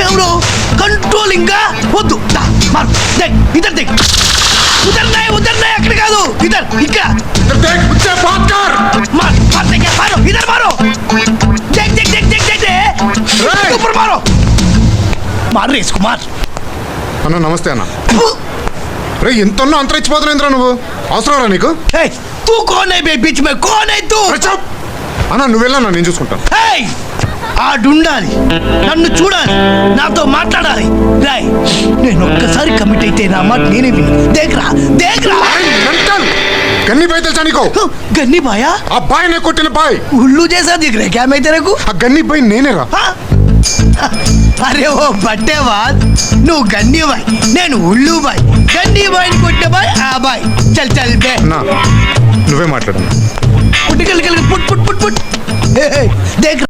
ఎవరో కంట్రోలింగ్ గా వద్దు మారు ఇద్దరు దిగ్ ఉదర్ అక్కడ కాదు ఇద్దరు ఇక్కడ మారు ఇద్దరు మారు ऊपर मारो मार రేస్ కుమార్ అన్న నమస్తే అన్న రే ఎంత అంతర ఇచ్చిపోతున్నా నువ్వు అవసరం నీకు तू कौन है बे बीच में कौन है तू అన్న నువ్వు వెళ్ళన్నా నేను చూసుకుంటాను ఆడుండాలి నన్ను చూడాలి నాతో మాట్లాడాలి రాయ్ నేను ఒక్కసారి కమిట్ అయితే నా మాట నేనే విను దేఖ్రా గన్ని బాయ్ తెలుసా నీకు గన్ని బాయా ఆ బాయ్ నే కొట్టిన బాయ్ ఉల్లు చేసా దిख रहा क्या मैं तेरे को ఆ గన్ని బాయ్ నేనేరా అరే ఓ బట్టేవాద్ నువ్వు గన్ని బాయ్ నేను ఉల్లు బాయ్ గన్ని బాయ్ కొట్టే బాయ్ ఆ బాయ్ చల్ చల్ బే నా నువ్వే మాట్లాడు put put put put Dekh